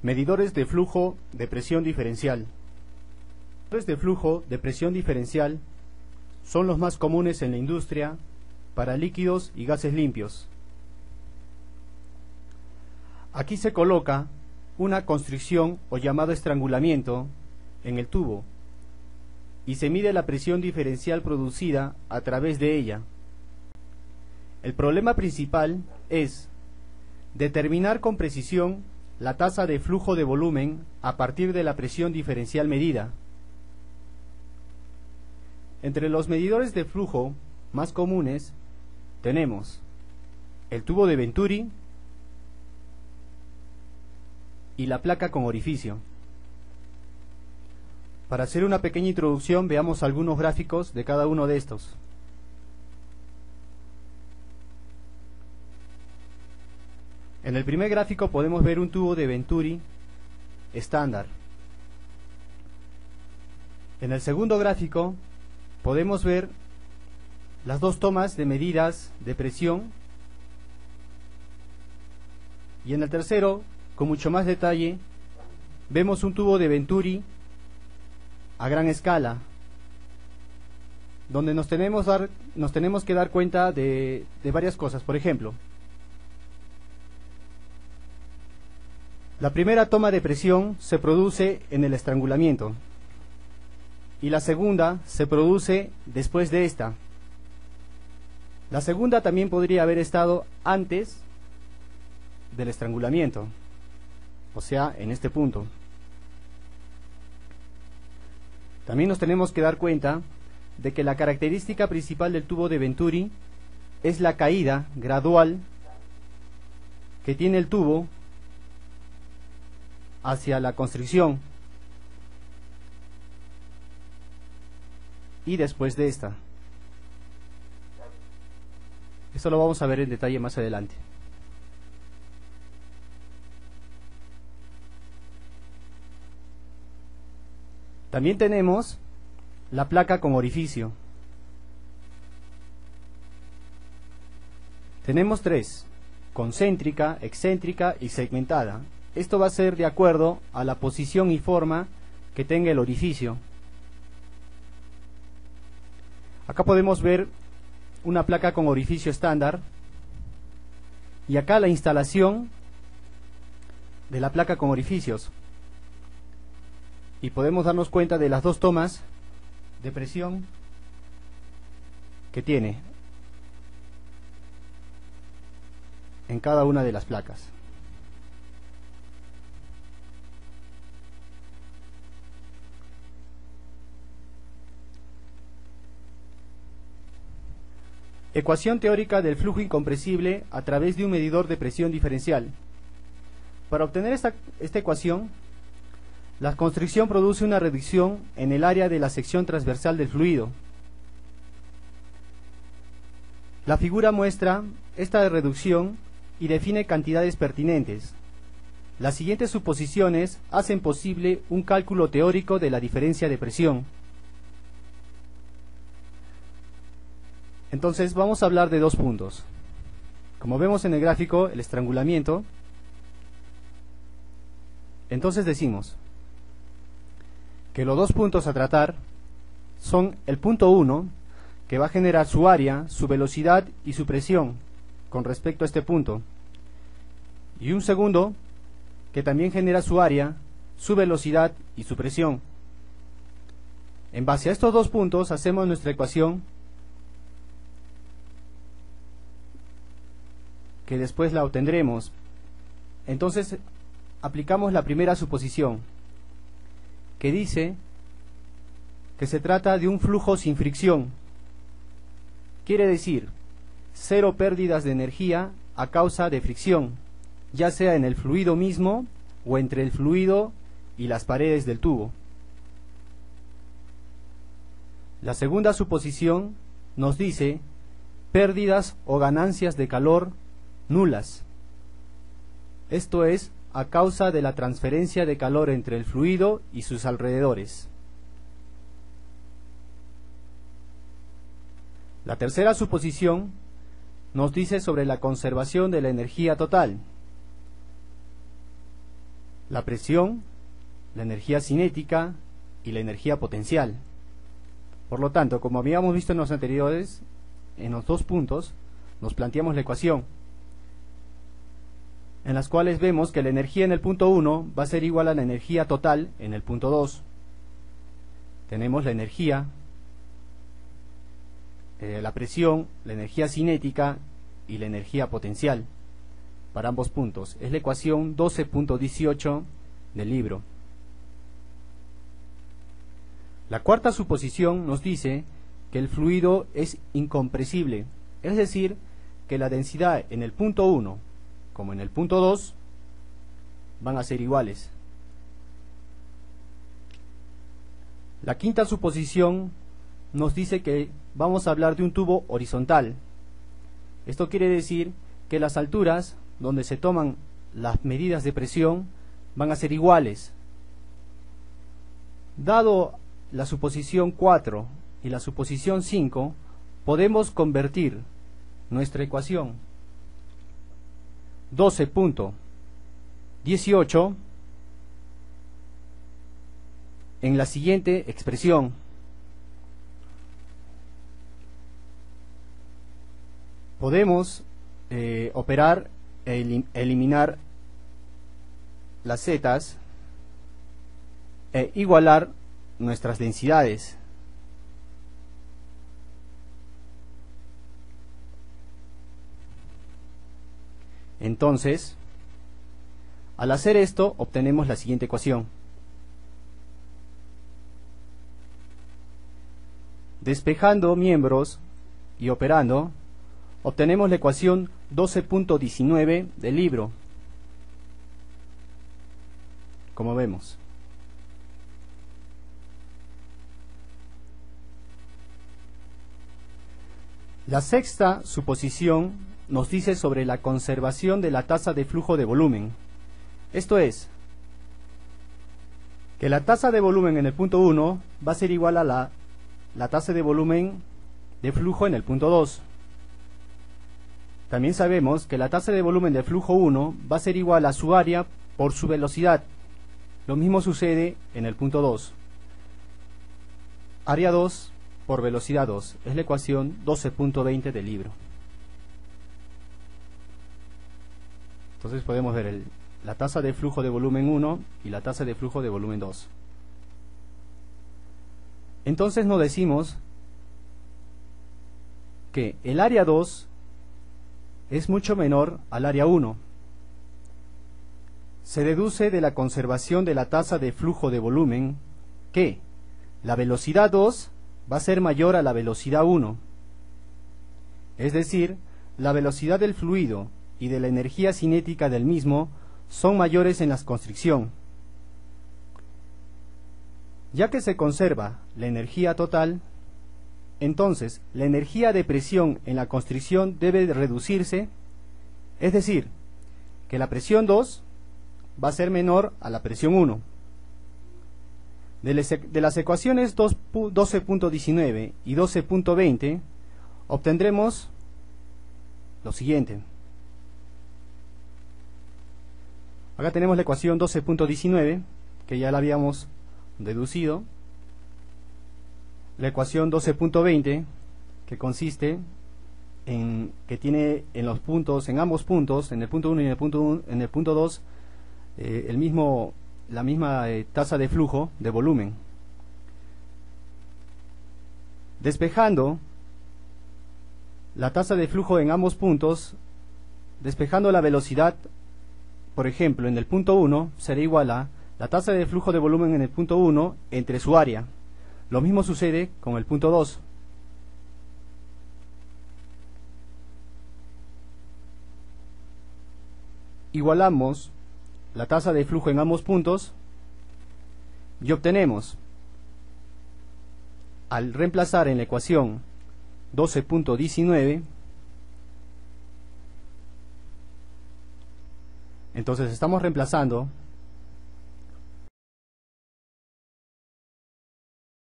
Medidores de flujo de presión diferencial. Medidores de flujo de presión diferencial son los más comunes en la industria para líquidos y gases limpios. Aquí se coloca una constricción o llamado estrangulamiento en el tubo y se mide la presión diferencial producida a través de ella. El problema principal es determinar con precisión la tasa de flujo de volumen a partir de la presión diferencial medida. Entre los medidores de flujo más comunes tenemos el tubo de Venturi y la placa con orificio. Para hacer una pequeña introducción, veamos algunos gráficos de cada uno de estos. En el primer gráfico podemos ver un tubo de Venturi estándar. En el segundo gráfico podemos ver las dos tomas de medidas de presión, y en el tercero, con mucho más detalle, vemos un tubo de Venturi a gran escala, donde nos tenemos que dar cuenta de varias cosas. Por ejemplo, la primera toma de presión se produce en el estrangulamiento y la segunda se produce después de esta. La segunda también podría haber estado antes del estrangulamiento, o sea, en este punto. También nos tenemos que dar cuenta de que la característica principal del tubo de Venturi es la caída gradual que tiene el tubo hacia la constricción y después de esta. Esto lo vamos a ver en detalle más adelante. También tenemos la placa con orificio. Tenemos tres: concéntrica, excéntrica y segmentada. Esto va a ser de acuerdo a la posición y forma que tenga el orificio. Acá podemos ver una placa con orificio estándar y acá la instalación de la placa con orificios, y podemos darnos cuenta de las dos tomas de presión que tiene en cada una de las placas. Ecuación teórica del flujo incompresible a través de un medidor de presión diferencial. Para obtener esta ecuación, la constricción produce una reducción en el área de la sección transversal del fluido. La figura muestra esta reducción y define cantidades pertinentes. Las siguientes suposiciones hacen posible un cálculo teórico de la diferencia de presión. Entonces vamos a hablar de dos puntos. Como vemos en el gráfico, el estrangulamiento. Entonces decimos que los dos puntos a tratar son el punto 1, que va a generar su área, su velocidad y su presión con respecto a este punto, y un segundo que también genera su área, su velocidad y su presión. En base a estos dos puntos hacemos nuestra ecuación, que después la obtendremos. Entonces aplicamos la primera suposición, que dice que se trata de un flujo sin fricción. Quiere decir, cero pérdidas de energía a causa de fricción, ya sea en el fluido mismo o entre el fluido y las paredes del tubo. La segunda suposición nos dice pérdidas o ganancias de calor nulas. Esto es a causa de la transferencia de calor entre el fluido y sus alrededores. La tercera suposición nos dice sobre la conservación de la energía total. la presión, la energía cinética y la energía potencial. Por lo tanto, como habíamos visto en los anteriores, en los dos puntos, nos planteamos la ecuación, en las cuales vemos que la energía en el punto 1 va a ser igual a la energía total en el punto 2. Tenemos la energía, la presión, la energía cinética y la energía potencial para ambos puntos. Es la ecuación 12.18 del libro. La cuarta suposición nos dice que el fluido es incompresible, es decir, que la densidad en el punto 1 como en el punto 2 van a ser iguales. La quinta suposición nos dice que vamos a hablar de un tubo horizontal. Esto quiere decir que las alturas donde se toman las medidas de presión van a ser iguales. Dado la suposición 4 y la suposición 5, podemos convertir nuestra ecuación 12.18 en la siguiente expresión. Podemos operar e eliminar las zetas e igualar nuestras densidades. Entonces, al hacer esto, obtenemos la siguiente ecuación. Despejando miembros y operando, obtenemos la ecuación 12.19 del libro. Como vemos. La sexta suposición nos dice sobre la conservación de la tasa de flujo de volumen. Esto es, que la tasa de volumen en el punto 1 va a ser igual a la tasa de volumen de flujo en el punto 2. También sabemos que la tasa de volumen de flujo 1 va a ser igual a su área por su velocidad. Lo mismo sucede en el punto 2. Área 2 por velocidad 2. Es la ecuación 12.20 del libro. Entonces podemos ver la tasa de flujo de volumen 1 y la tasa de flujo de volumen 2. Entonces nos decimos que el área 2 es mucho menor al área 1. Se deduce de la conservación de la tasa de flujo de volumen que la velocidad 2 va a ser mayor a la velocidad 1. Es decir, la velocidad del fluido y de la energía cinética del mismo son mayores en la constricción. Ya que se conserva la energía total, entonces la energía de presión en la constricción debe reducirse, es decir, que la presión 2 va a ser menor a la presión 1. De las ecuaciones 12.19 y 12.20 obtendremos lo siguiente. Acá tenemos la ecuación 12.19, que ya la habíamos deducido. La ecuación 12.20, que consiste en que tiene en los puntos, en ambos puntos, en el punto 1 y en el punto 2, la misma tasa de flujo de volumen. Despejando la tasa de flujo en ambos puntos, despejando la velocidad, por ejemplo, en el punto 1 será igual a la tasa de flujo de volumen en el punto 1 entre su área. Lo mismo sucede con el punto 2. Igualamos la tasa de flujo en ambos puntos y obtenemos, al reemplazar en la ecuación 12.19, entonces estamos reemplazando